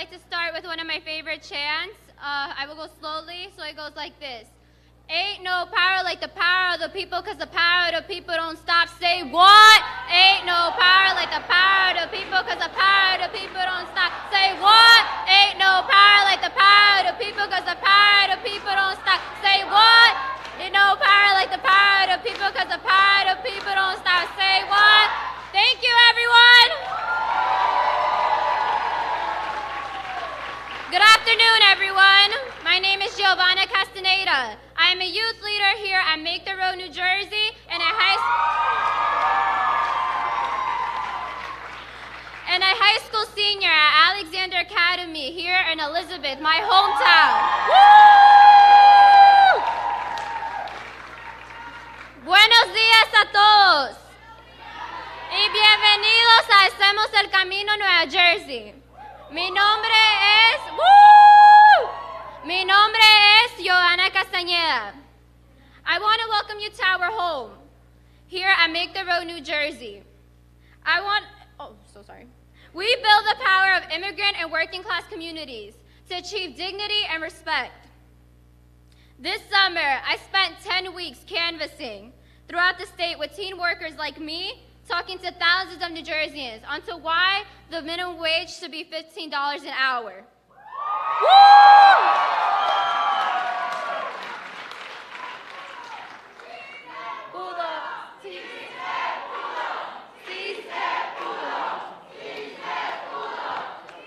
like to start with one of my favorite chants. I will go slowly, so it goes like this. Ain't no power like the power of the people, cause the power of the people don't stop. Say what? Ain't no power like the power of the people, cause the power of the people don't stop. Say what? Ain't no power like the power of the people, cause the power of the people don't stop. Say what? Ain't no power like the power of the people, cause the power of the people don't stop. Say what? Thank you, everyone. Good afternoon, everyone. My name is Giovanna Castaneda. I am a youth leader here at Make the Road, New Jersey, and a high school senior at Alexander Academy here in Elizabeth, my hometown. Woo! Buenos días a todos. Y bienvenidos a Hacemos el Camino Nueva Jersey. Mi nombre es Giovanna Castañeda. I want to welcome you to our home here at Make the Road, New Jersey. We build the power of immigrant and working class communities to achieve dignity and respect. This summer, I spent 10 weeks canvassing throughout the state with teen workers like me, talking to thousands of New Jerseyans onto why the minimum wage should be $15 an hour. Woo!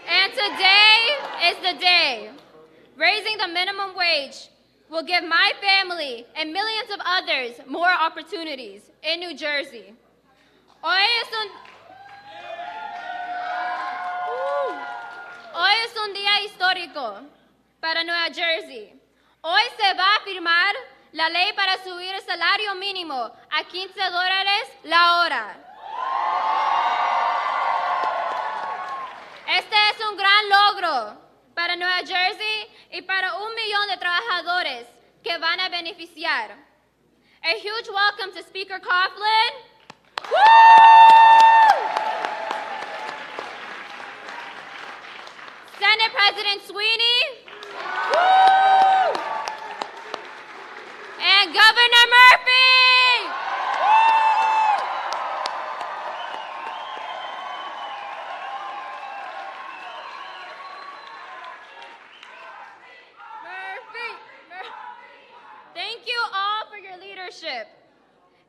And today is the day. Raising the minimum wage will give my family and millions of others more opportunities in New Jersey. Hoy es un día histórico para Nueva Jersey. Hoy se va a firmar la ley para subir el salario mínimo a $15 la hora. Este es un gran logro para Nueva Jersey y para 1 millón de trabajadores que van a beneficiar. A huge welcome to Speaker Coughlin. Woo! Senate President Sweeney. Woo! And Governor Murphy. Thank you all for your leadership.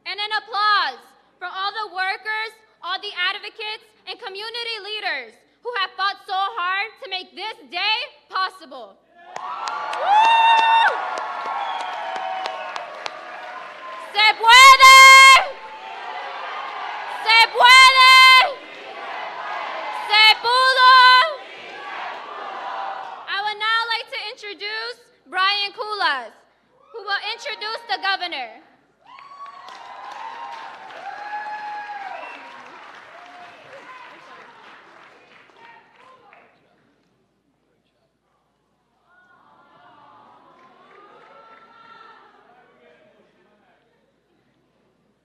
And an applause for all the workers, all the advocates, and community leaders who have fought so hard to make this day possible. Woo! ¡Se puede! ¡Se puede! ¡Se pudo! I would now like to introduce Brian Kulas, who will introduce the governor.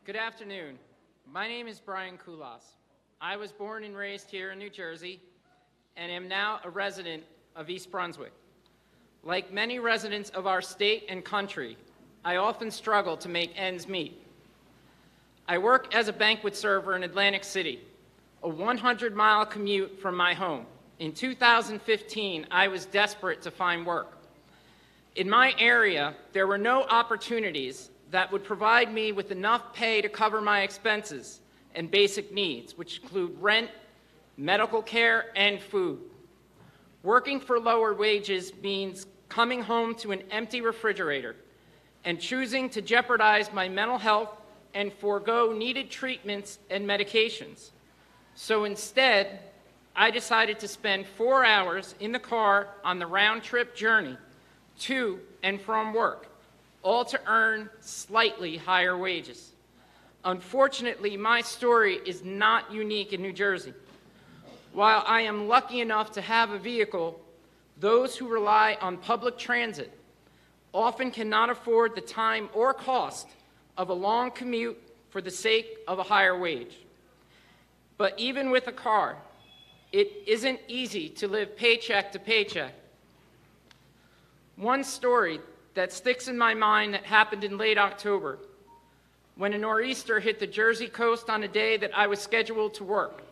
Good afternoon. My name is Brian Kulas. I was born and raised here in New Jersey and am now a resident of East Brunswick. Like many residents of our state and country, I often struggle to make ends meet. I work as a banquet server in Atlantic City, a 100-mile commute from my home. In 2015, I was desperate to find work. In my area, there were no opportunities that would provide me with enough pay to cover my expenses and basic needs, which include rent, medical care, and food. Working for lower wages means coming home to an empty refrigerator and choosing to jeopardize my mental health and forego needed treatments and medications. So instead, I decided to spend 4 hours in the car on the round-trip journey to and from work, all to earn slightly higher wages. Unfortunately, my story is not unique in New Jersey. While I am lucky enough to have a vehicle, those who rely on public transit often cannot afford the time or cost of a long commute for the sake of a higher wage. But even with a car, it isn't easy to live paycheck to paycheck. One story that sticks in my mind that happened in late October, when a nor'easter hit the Jersey coast on a day that I was scheduled to work.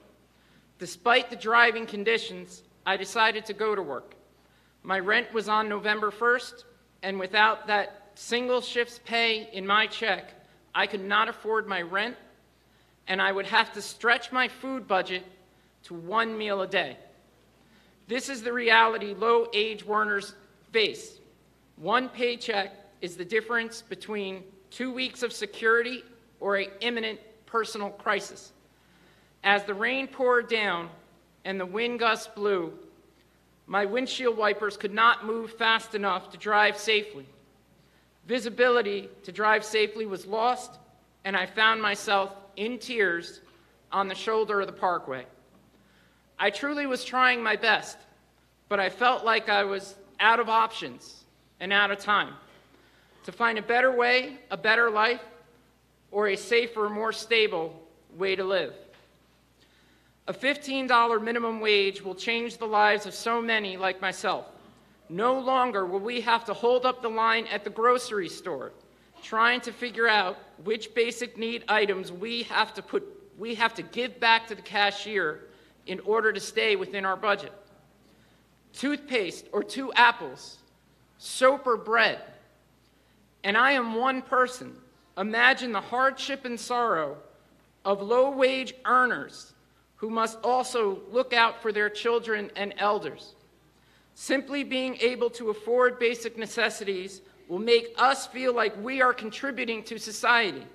Despite the driving conditions, I decided to go to work. My rent was on November 1st, and without that single shift's pay in my check, I could not afford my rent, and I would have to stretch my food budget to one meal a day. This is the reality low-wage earners face. One paycheck is the difference between 2 weeks of security or an imminent personal crisis. As the rain poured down and the wind gusts blew, my windshield wipers could not move fast enough to drive safely. Visibility to drive safely was lost, and I found myself in tears on the shoulder of the parkway. I truly was trying my best, but I felt like I was out of options and out of time to find a better way, a better life, or a safer, more stable way to live. A $15 minimum wage will change the lives of so many like myself. No longer will we have to hold up the line at the grocery store trying to figure out which basic need items we have to give back to the cashier in order to stay within our budget. Toothpaste or 2 apples, soap or bread. And I am one person. Imagine the hardship and sorrow of low-wage earners who must also look out for their children and elders. Simply being able to afford basic necessities will make us feel like we are contributing to society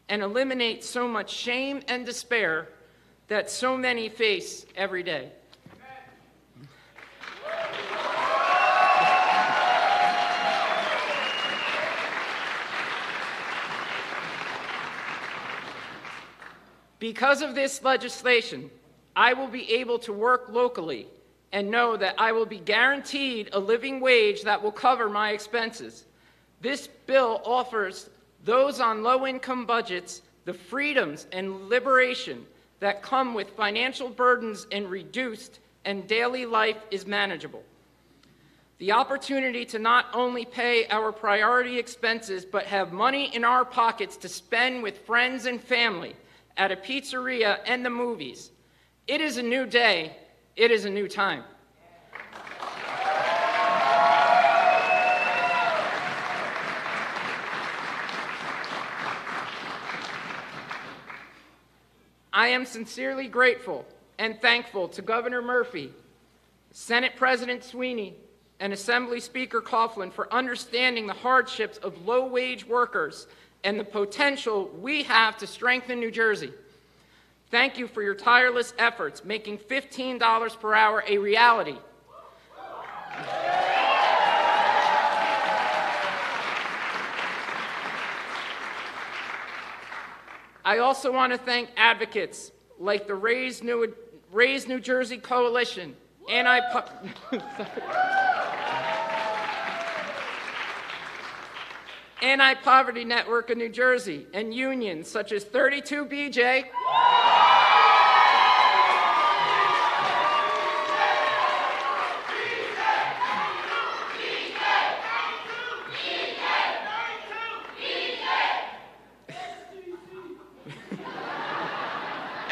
and eliminate so much shame and despair that so many face every day. Because of this legislation, I will be able to work locally and know that I will be guaranteed a living wage that will cover my expenses. This bill offers those on low-income budgets the freedoms and liberation that come with financial burdens and reduced and daily life is manageable. The opportunity to not only pay our priority expenses but have money in our pockets to spend with friends and family at a pizzeria and the movies. It is a new day. It is a new time. I am sincerely grateful and thankful to Governor Murphy, Senate President Sweeney, and Assembly Speaker Coughlin for understanding the hardships of low-wage workers and the potential we have to strengthen New Jersey. Thank you for your tireless efforts making $15 per hour a reality. I also want to thank advocates like the Raise New Jersey Coalition, Anti-Poverty Network of New Jersey, and unions such as 32BJ,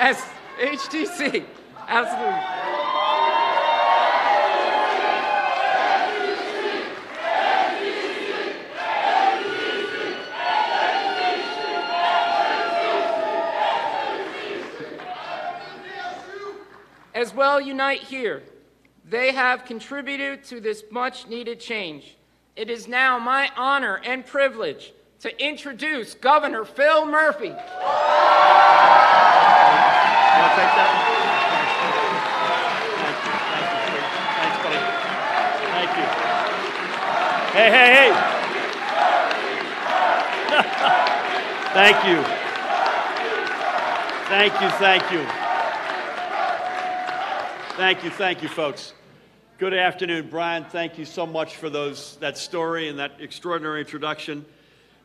as HTC, absolutely. As well unite here. They have contributed to this much-needed change. It is now my honor and privilege to introduce Governor Phil Murphy. Take that. Thank you. Hey, hey, hey. Thank you. Thank you, thank you. Thank you, folks. Good afternoon, Brian. Thank you so much for that story and that extraordinary introduction.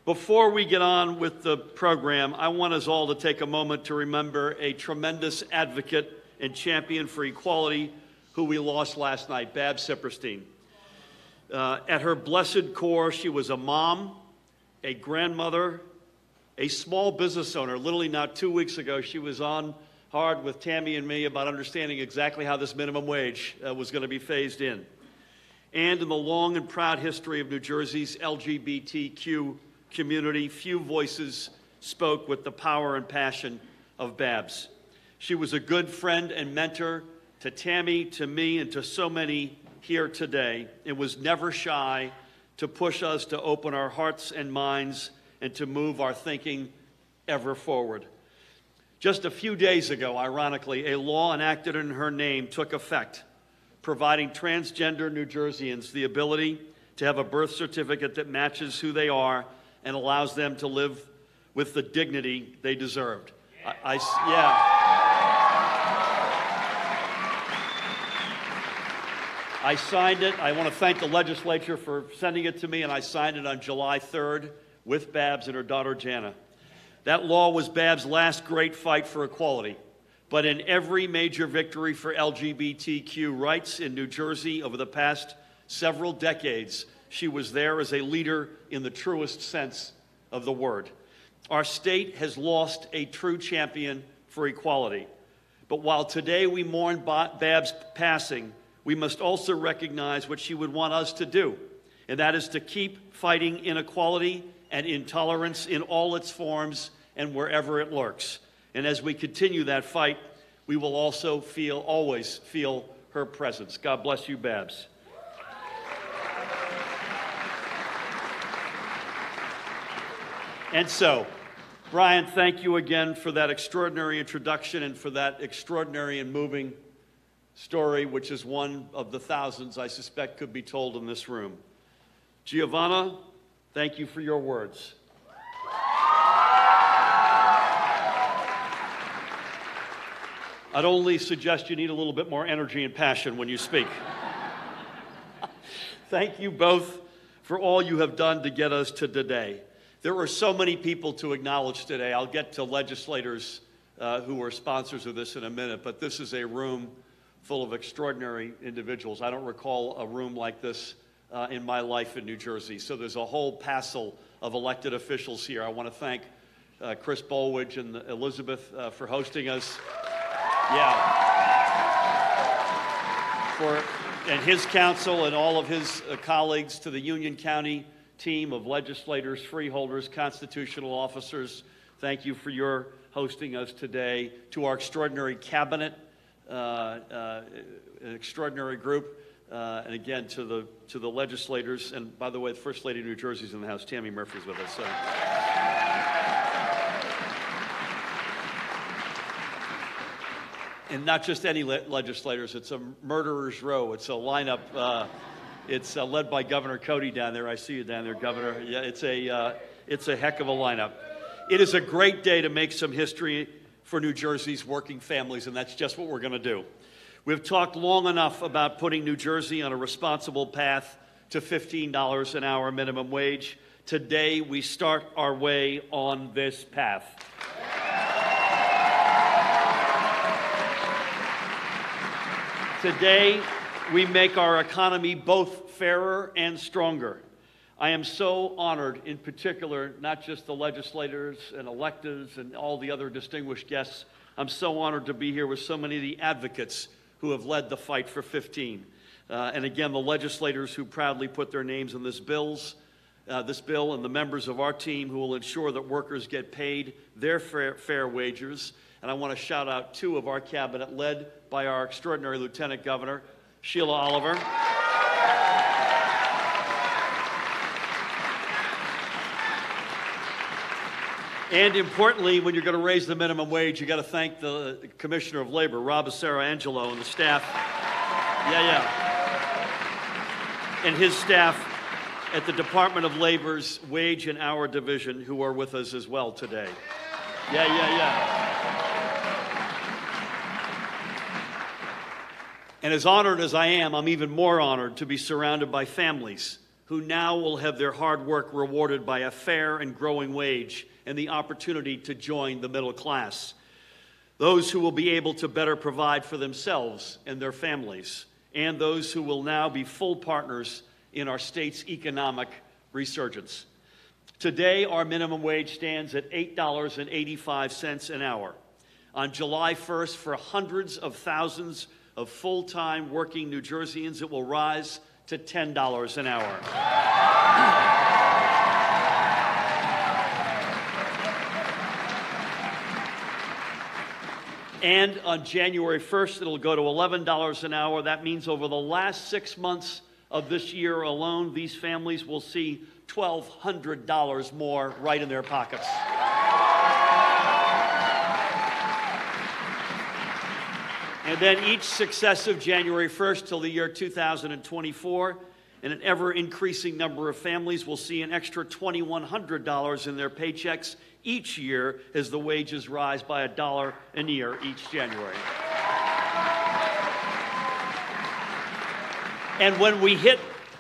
Before we get on with the program, I want us all to take a moment to remember a tremendous advocate and champion for equality who we lost last night, Babs Sipperstein. At her blessed core, she was a mom, a grandmother, a small business owner. Literally not 2 weeks ago, she was on hard with Tammy and me about understanding exactly how this minimum wage was going to be phased in. And in the long and proud history of New Jersey's LGBTQ community, few voices spoke with the power and passion of Babs. She was a good friend and mentor to Tammy, to me, and to so many here today, and was never shy to push us to open our hearts and minds and to move our thinking ever forward. Just a few days ago, ironically, a law enacted in her name took effect, providing transgender New Jerseyans the ability to have a birth certificate that matches who they are and allows them to live with the dignity they deserved. I signed it. I want to thank the legislature for sending it to me, and I signed it on July 3rd with Babs and her daughter, Jana. That law was Babs' last great fight for equality. But in every major victory for LGBTQ rights in New Jersey over the past several decades, she was there as a leader in the truest sense of the word. Our state has lost a true champion for equality. But while today we mourn Babs' passing, we must also recognize what she would want us to do, and that is to keep fighting inequality and intolerance in all its forms and wherever it lurks. And as we continue that fight, we will also always feel her presence. God bless you, Babs. And so, Brian, thank you again for that extraordinary introduction and for that extraordinary and moving story, which is one of the thousands I suspect could be told in this room. Giovanna, thank you for your words. I'd only suggest you need a little bit more energy and passion when you speak. Thank you both for all you have done to get us to today. There are so many people to acknowledge today. I'll get to legislators who are sponsors of this in a minute, but this is a room full of extraordinary individuals. I don't recall a room like this in my life in New Jersey. So there's a whole passel of elected officials here. I want to thank Chris Bolwidge and Elizabeth for hosting us. And his council and all of his colleagues, to the Union County team of legislators, freeholders, constitutional officers. Thank you for your hosting us today. To our extraordinary cabinet, an extraordinary group, and again to the legislators. And by the way, the First Lady of New Jersey is in the house. Tammy Murphy's with us. So. And not just any legislators, it's a murderer's row. It's a lineup. It's led by Governor Cody down there. I see you down there, Governor. Yeah, it's a heck of a lineup. It is a great day to make some history for New Jersey's working families, and that's just what we're going to do. We've talked long enough about putting New Jersey on a responsible path to $15 an hour minimum wage. Today, we start our way on this path. Today, we make our economy both fairer and stronger. I am so honored, in particular, not just the legislators and electeds and all the other distinguished guests. I'm so honored to be here with so many of the advocates who have led the fight for 15. And again, the legislators who proudly put their names in this bill, and the members of our team who will ensure that workers get paid their fair wages. And I want to shout out two of our cabinet, led by our extraordinary Lieutenant Governor, Sheila Oliver. And importantly, when you're going to raise the minimum wage, you got to thank the Commissioner of Labor, Rob Acero-Angelo, and the staff. And his staff at the Department of Labor's Wage and Hour Division, who are with us as well today. And as honored as I am, I'm even more honored to be surrounded by families who now will have their hard work rewarded by a fair and growing wage and the opportunity to join the middle class. those who will be able to better provide for themselves and their families, and those who will now be full partners in our state's economic resurgence. Today, our minimum wage stands at $8.85 an hour. On July 1st, for hundreds of thousands of full-time working New Jerseyans, it will rise to $10 an hour. And on January 1st, it'll go to $11 an hour. That means over the last 6 months of this year alone, these families will see $1,200 more right in their pockets. And then each successive January 1st till the year 2024, and an ever-increasing number of families will see an extra $2,100 in their paychecks each year as the wages rise by $1 a year each January. And when we hit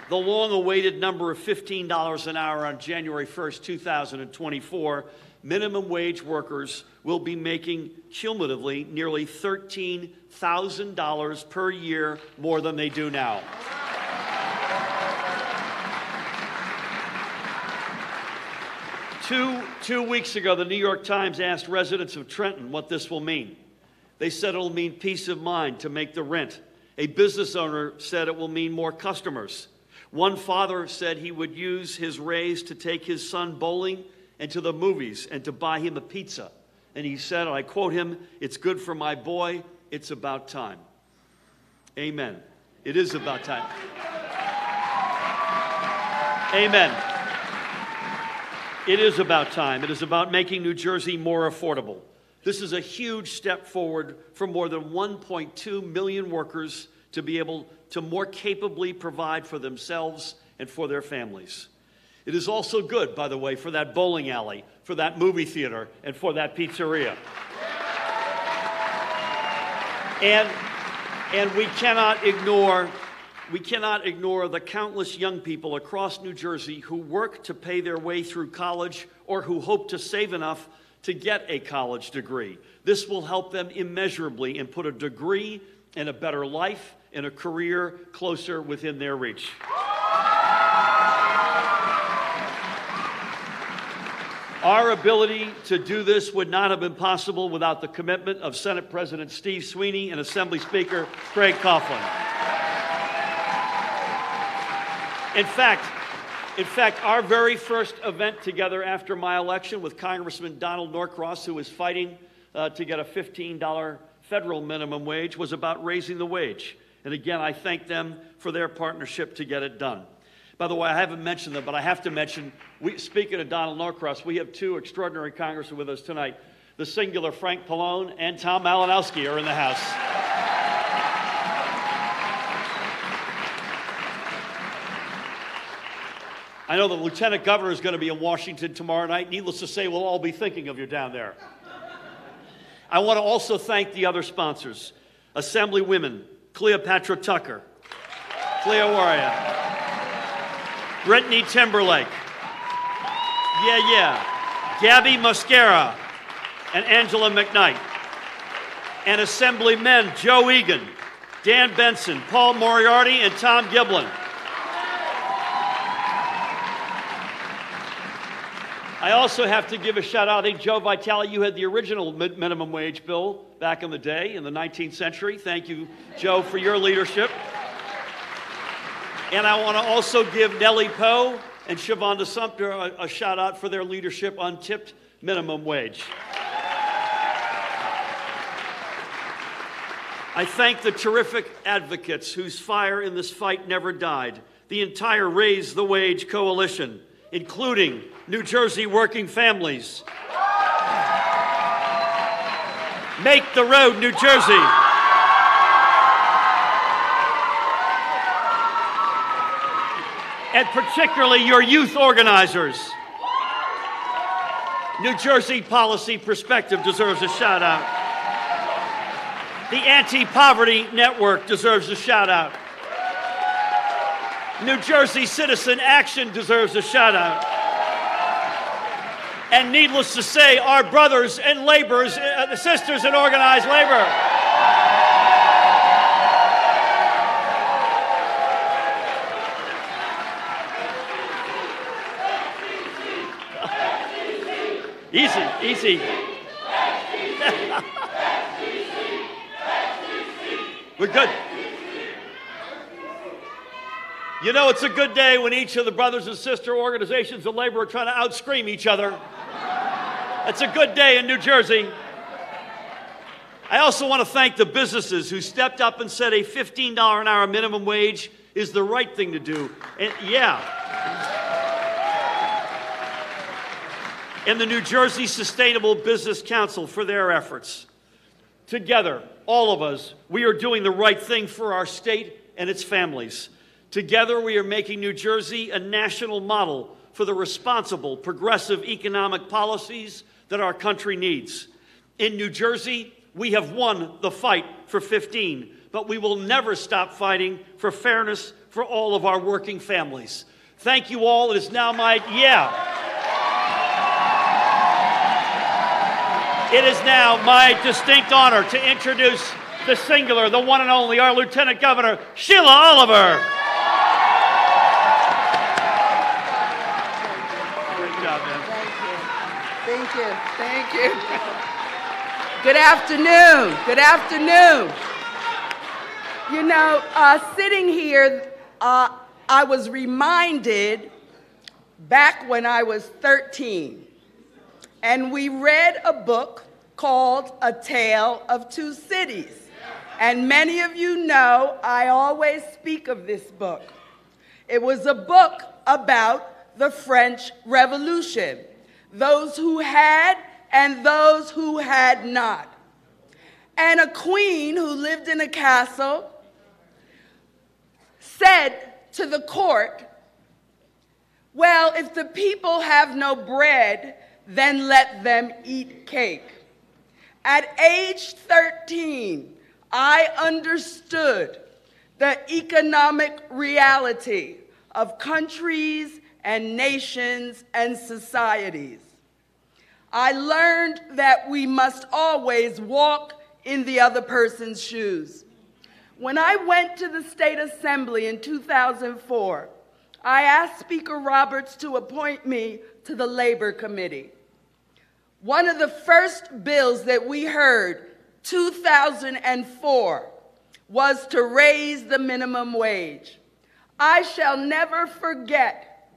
the long-awaited number of $15 an hour on January 1st, 2024, minimum wage workers will be making cumulatively nearly $13,000 per year more than they do now. Two weeks ago, the New York Times asked residents of Trenton what this will mean. They said it'll mean peace of mind to make the rent. A business owner said it will mean more customers. One father said he would use his raise to take his son bowling and to the movies and to buy him a pizza. And he said, and I quote him, "It's good for my boy. It's about time." Amen. It is about time. Amen. It is about time. It is about making New Jersey more affordable. This is a huge step forward for more than 1.2 million workers to be able to more capably provide for themselves and for their families. It is also good, by the way, for that bowling alley, for that movie theater, and for that pizzeria. And we cannot ignore the countless young people across New Jersey who work to pay their way through college or who hope to save enough to get a college degree. This will help them immeasurably and put a degree and a better life and a career closer within their reach. Our ability to do this would not have been possible without the commitment of Senate President Steve Sweeney and Assembly Speaker Craig Coughlin. In fact, our very first event together after my election with Congressman Donald Norcross, who was fighting to get a $15 federal minimum wage, was about raising the wage. And again, I thank them for their partnership to get it done. By the way, I haven't mentioned them, but I have to mention, speaking of Donald Norcross, we have two extraordinary congressmen with us tonight. The singular Frank Pallone and Tom Malinowski are in the House. I know the Lieutenant Governor is going to be in Washington tomorrow night. Needless to say, we'll all be thinking of you down there. I want to also thank the other sponsors. Assemblywomen Cleopatra Tucker, Cleo Warrior, Brittany Timberlake, Gabby Mosquera, and Angela McKnight. And Assemblymen Joe Egan, Dan Benson, Paul Moriarty, and Tom Giblin. I also have to give a shout out. I think, Joe Vitale, you had the original minimum wage bill back in the day, in the 19th century. Thank you, Joe, for your leadership. And I want to also give Nellie Poe and Shavonda Sumter a shout out for their leadership on tipped minimum wage. I thank the terrific advocates whose fire in this fight never died, the entire Raise the Wage Coalition, including New Jersey working families. Make the road, New Jersey. And particularly your youth organizers. New Jersey Policy Perspective deserves a shout out. The Anti-Poverty Network deserves a shout out. New Jersey Citizen Action deserves a shout out. and needless to say, our brothers and laborers, sisters in organized labor. Easy, easy. We're good. You know, it's a good day when each of the brothers and sister organizations of labor are trying to outscream each other. It's a good day in New Jersey. I also want to thank the businesses who stepped up and said a $15 an hour minimum wage is the right thing to do. And and the New Jersey Sustainable Business Council for their efforts. Together, all of us, we are doing the right thing for our state and its families. Together, we are making New Jersey a national model for the responsible, progressive economic policies that our country needs. In New Jersey, we have won the fight for 15, but we will never stop fighting for fairness for all of our working families. Thank you all. It is now It is now my distinct honor to introduce the singular, the one and only, our Lieutenant Governor, Sheila Oliver. Great job, man. Thank you. Thank you. Good afternoon. Good afternoon. You know, sitting here, I was reminded back when I was 13, and we read a book called A Tale of Two Cities. And many of you know I always speak of this book. It was a book about the French Revolution, those who had and those who had not. And a queen who lived in a castle said to the court, well, if the people have no bread, then let them eat cake. At age 13, I understood the economic reality of countries and nations and societies. I learned that we must always walk in the other person's shoes. When I went to the State Assembly in 2004, I asked Speaker Roberts to appoint me to the Labor Committee. One of the first bills that we heard, 2004, was to raise the minimum wage. I shall never forget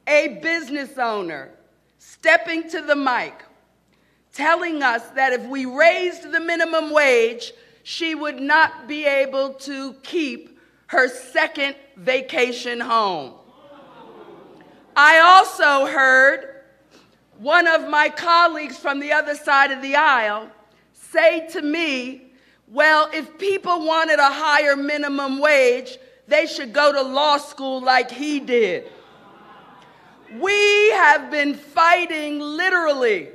a business owner stepping to the mic, telling us that if we raised the minimum wage, she would not be able to keep her second vacation home. I also heard one of my colleagues from the other side of the aisle say to me, well, if people wanted a higher minimum wage, they should go to law school like he did. We have been fighting literally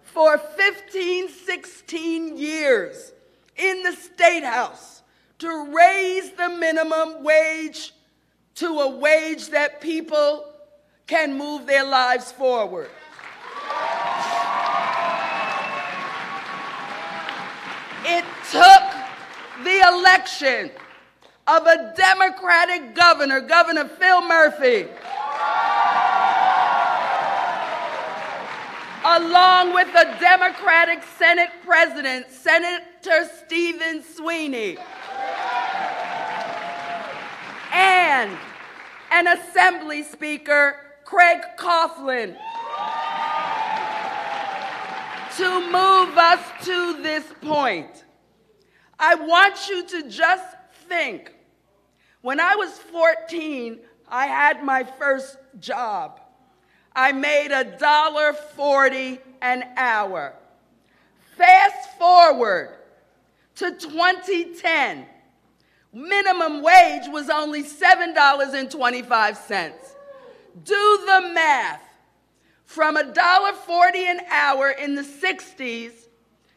for 15, 16 years in the State House to raise the minimum wage to a wage that people can move their lives forward. It took the election of a Democratic governor, Governor Phil Murphy, along with a Democratic Senate President, Senator Stephen Sweeney, and an Assembly Speaker, Craig Coughlin, to move us to this point. I want you to just think. When I was 14, I had my first job. I made $1.40 an hour. Fast forward to 2010, minimum wage was only $7.25. Do the math. From $1.40 an hour in the 60s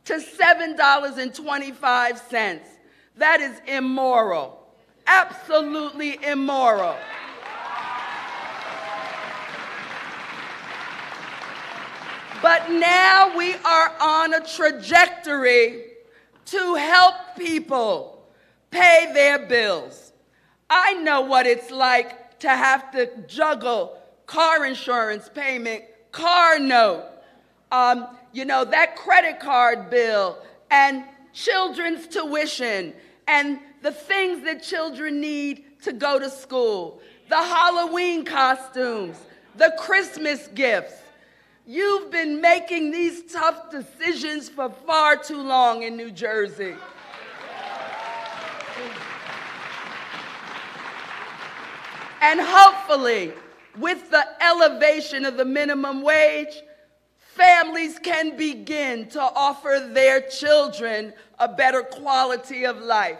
to $7.25. That is immoral. Absolutely immoral. But now we are on a trajectory to help people pay their bills. I know what it's like to have to juggle car insurance payment, car note, that credit card bill, and children's tuition, and the things that children need to go to school, the Halloween costumes, the Christmas gifts. You've been making these tough decisions for far too long in New Jersey. And hopefully, with the elevation of the minimum wage, families can begin to offer their children a better quality of life.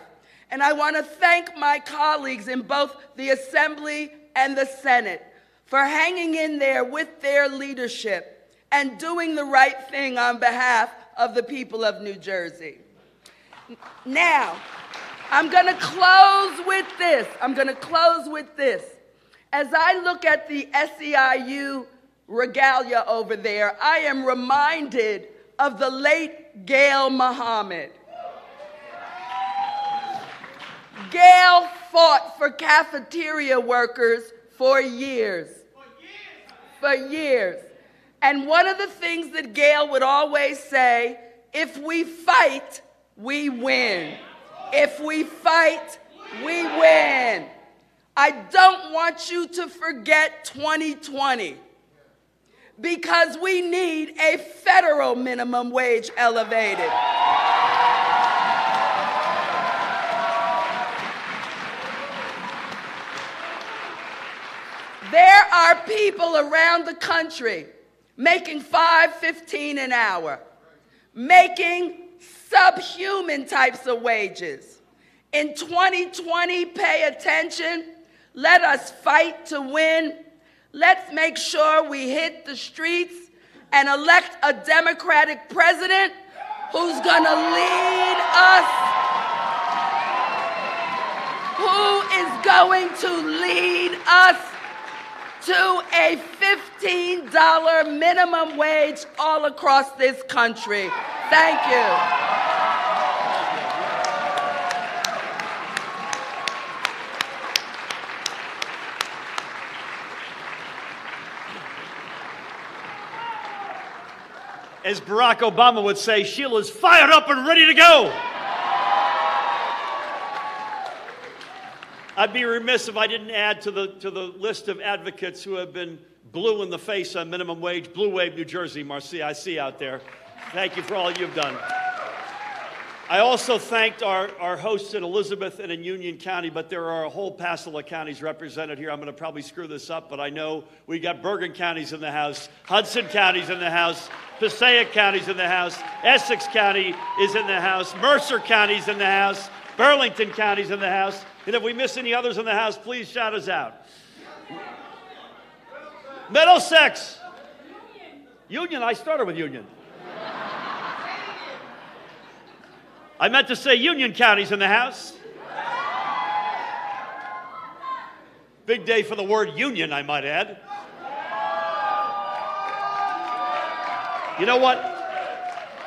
And I want to thank my colleagues in both the Assembly and the Senate for hanging in there with their leadership and doing the right thing on behalf of the people of New Jersey. Now, I'm going to close with this. As I look at the SEIU regalia over there, I am reminded of the late Gail Muhammad. Gail fought for cafeteria workers for years. And one of the things that Gail would always say, if we fight, we win. If we fight, we win. I don't want you to forget 2020, because we need a federal minimum wage elevated. There are people around the country making $5.15 an hour, making subhuman types of wages. In 2020, pay attention. Let us fight to win. Let's make sure we hit the streets and elect a Democratic president who's going to lead us, who is going to lead us to a $15 minimum wage all across this country. Thank you. As Barack Obama would say, Sheila's fired up and ready to go. I'd be remiss if I didn't add to the list of advocates who have been blue in the face on minimum wage. Blue Wave New Jersey, Marcia, I see out there. Thank you for all you've done. I also thanked our hosts in Elizabeth and in Union County, but there are a whole passel of counties represented here. I'm going to probably screw this up, but I know we got Bergen counties in the House, Hudson counties in the House, Passaic counties in the House, Essex County is in the House, Mercer county's in the House, Burlington county's in the House, and if we miss any others in the House, please shout us out. Middlesex. Union, I started with Union. I meant to say Union county's in the House. Big day for the word union, I might add. You know what?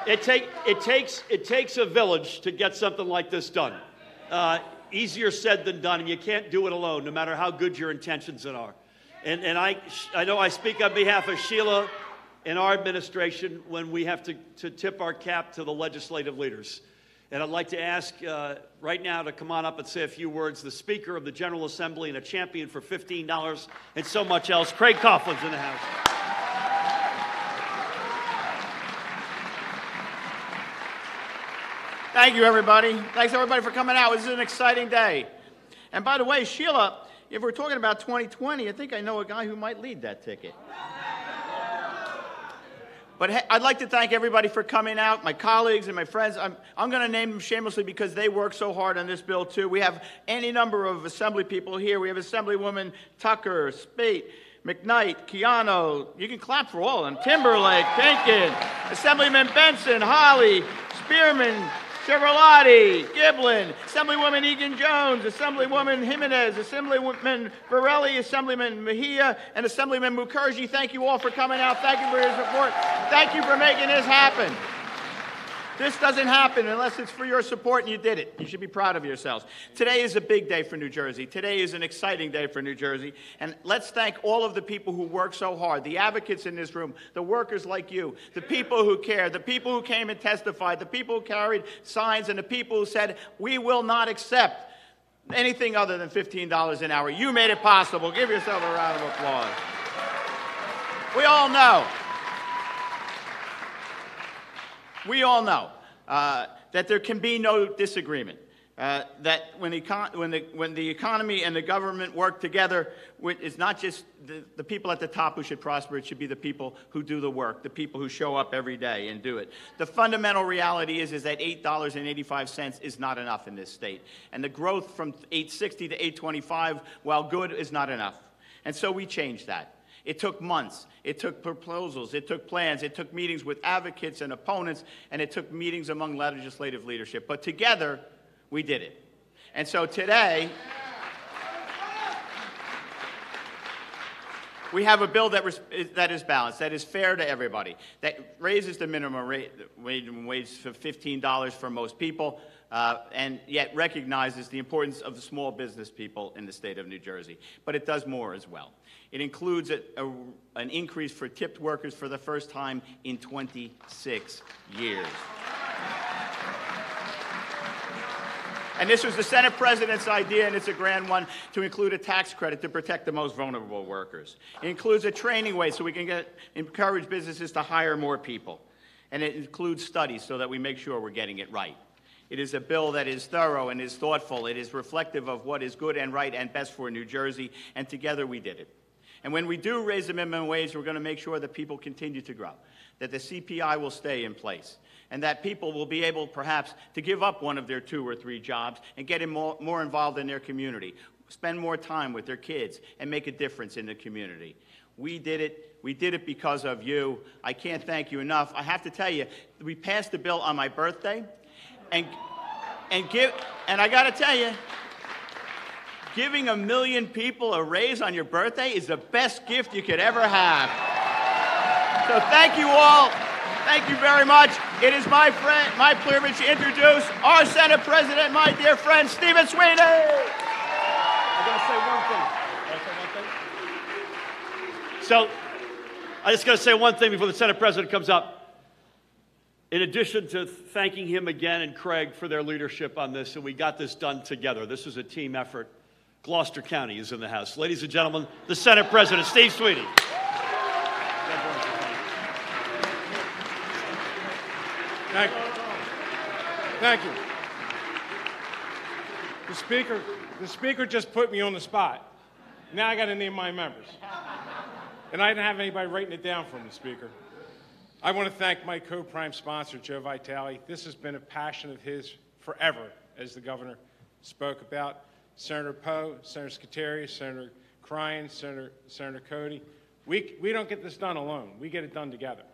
It takes a village to get something like this done. Easier said than done, and you can't do it alone, no matter how good your intentions are. And I know I speak on behalf of Sheila and our administration when we have to tip our cap to the legislative leaders. And I'd like to ask right now to come on up and say a few words, the Speaker of the General Assembly and a champion for $15 and so much else, Craig Coughlin's in the House. Thank you, everybody. Thanks, everybody, for coming out. This is an exciting day. And by the way, Sheila, if we're talking about 2020, I think I know a guy who might lead that ticket. But I'd like to thank everybody for coming out, my colleagues and my friends. I'm going to name them shamelessly because they work so hard on this bill, too. We have any number of Assembly people here. We have Assemblywoman Tucker, Spate, McKnight, Keano. You can clap for all of them. Timberlake, Pinkin, Assemblyman Benson, Holly, Spearman, Cervelati, Giblin, Assemblywoman Egan-Jones, Assemblywoman Jimenez, Assemblywoman Varelli, Assemblyman Mejia, and Assemblyman Mukherjee. Thank you all for coming out. Thank you for your support. Thank you for making this happen. This doesn't happen unless it's for your support, and you did it. You should be proud of yourselves. Today is a big day for New Jersey. Today is an exciting day for New Jersey. And let's thank all of the people who work so hard, the advocates in this room, the workers like you, the people who care, the people who came and testified, the people who carried signs, and the people who said, we will not accept anything other than $15 an hour. You made it possible. Give yourself a round of applause. We all know. We all know that there can be no disagreement. That when the economy and the government work together, it's not just the people at the top who should prosper. It should be the people who do the work, the people who show up every day and do it. The fundamental reality is that $8.85 is not enough in this state, and the growth from $8.60 to $8.25, while good, is not enough. And so we changed that. It took months, it took proposals, it took plans, it took meetings with advocates and opponents, and it took meetings among legislative leadership. But together, we did it. And so today, we have a bill that is balanced, that is fair to everybody, that raises the minimum wage for $15 for most people, and yet recognizes the importance of the small business people in the state of New Jersey. But it does more as well. It includes an increase for tipped workers for the first time in 26 years. And this was the Senate President's idea, and it's a grand one, to include a tax credit to protect the most vulnerable workers. It includes a training way so we can encourage businesses to hire more people. And it includes studies so that we make sure we're getting it right. It is a bill that is thorough and is thoughtful. It is reflective of what is good and right and best for New Jersey, and together we did it. And when we do raise the minimum wage, we're going to make sure that people continue to grow, that the CPI will stay in place, and that people will be able, perhaps, to give up one of their 2 or 3 jobs and get more involved in their community, spend more time with their kids, and make a difference in the community. We did it. We did it because of you. I can't thank you enough. I have to tell you, we passed the bill on my birthday, and I got to tell you, giving 1 million people a raise on your birthday is the best gift you could ever have. So thank you all. Thank you very much. It is my privilege to introduce our Senate President, my dear friend, Stephen Sweeney. I'm going to say one thing. So I just got to say one thing before the Senate President comes up. In addition to thanking him again and Craig for their leadership on this, and we got this done together. This was a team effort. Gloucester County is in the house. Ladies and gentlemen, the Senate President, Steve Sweeney. Thank you. Thank you. The speaker just put me on the spot. Now I got to name my members. And I didn't have anybody writing it down for me, Speaker. I want to thank my co-prime sponsor, Joe Vitale. This has been a passion of his forever, as the governor spoke about. Senator Poe, Senator Scuteri, Senator Cryan, Senator Cody. We don't get this done alone. We get it done together.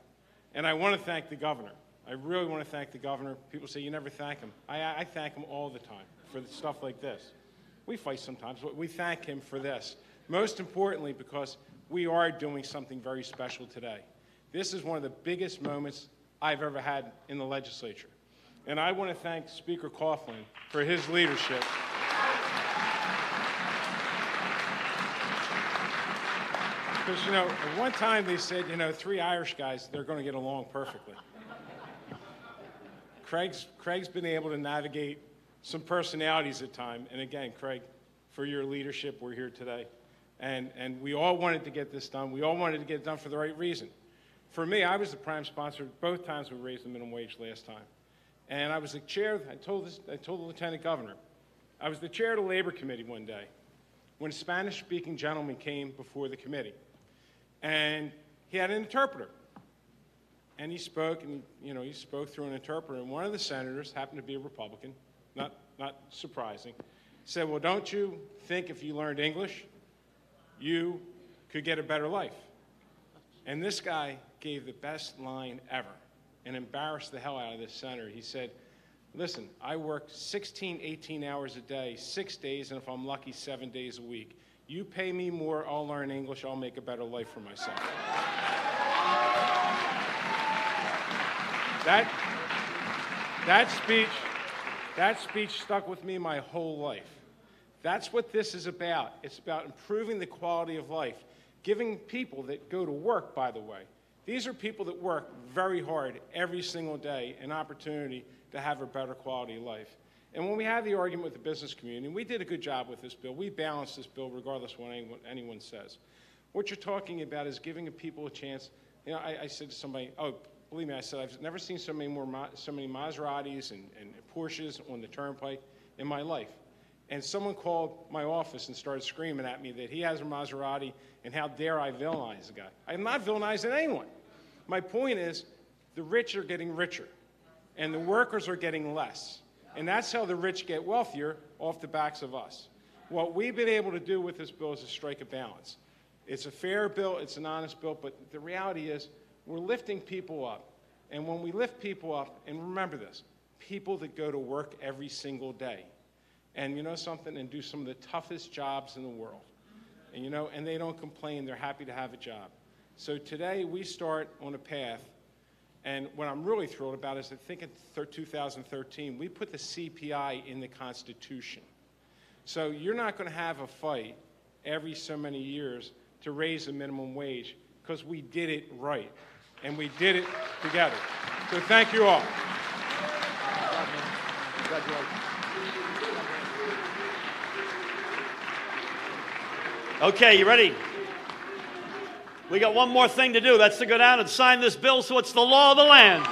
And I want to thank the governor. I really want to thank the governor. People say you never thank him. I thank him all the time for stuff like this. We fight sometimes, but we thank him for this. Most importantly, because we are doing something very special today. This is one of the biggest moments I've ever had in the legislature. And I want to thank Speaker Coughlin for his leadership. Because, you know, at one time they said, you know, 3 Irish guys, they're going to get along perfectly. Craig's been able to navigate some personalities at times. And again, Craig, for your leadership, we're here today. And we all wanted to get this done. We all wanted to get it done for the right reason. For me, I was the prime sponsor both times we raised the minimum wage last time. And I was the chair, I told the Lieutenant Governor, I was the chair of the Labor Committee one day when a Spanish-speaking gentleman came before the committee. And he had an interpreter. And he spoke, and he spoke through an interpreter. And one of the senators happened to be a Republican, not surprising, said, well, don't you think if you learned English, you could get a better life? And this guy gave the best line ever and embarrassed the hell out of this senator. He said, Listen, I work 16, 18 hours a day, 6 days, and if I'm lucky, 7 days a week. You pay me more, I'll learn English, I'll make a better life for myself. That speech stuck with me my whole life. That's what this is about. It's about improving the quality of life, giving people that go to work, by the way. These are people that work very hard every single day an opportunity to have a better quality of life. And when we had the argument with the business community, and we did a good job with this bill, we balanced this bill regardless of what anyone says. What you're talking about is giving people a chance. You know, I said to somebody, oh, believe me, I said, I've never seen so many Maseratis and Porsches on the turnpike in my life. And someone called my office and started screaming at me that he has a Maserati and how dare I villainize the guy. I'm not villainizing anyone. My point is the rich are getting richer and the workers are getting less. And that's how the rich get wealthier off the backs of us. What we've been able to do with this bill is to strike a balance. It's a fair bill, it's an honest bill, but the reality is we're lifting people up. And when we lift people up, and remember this, people that go to work every single day, and you know something, and do some of the toughest jobs in the world. And you know, and they don't complain, they're happy to have a job. So today we start on a path, and what I'm really thrilled about is I think in 2013, we put the CPI in the Constitution. So you're not going to have a fight every so many years to raise the minimum wage, because we did it right, and we did it together. So thank you all. Okay, you ready? We got one more thing to do. That's to go down and sign this bill so it's the law of the land.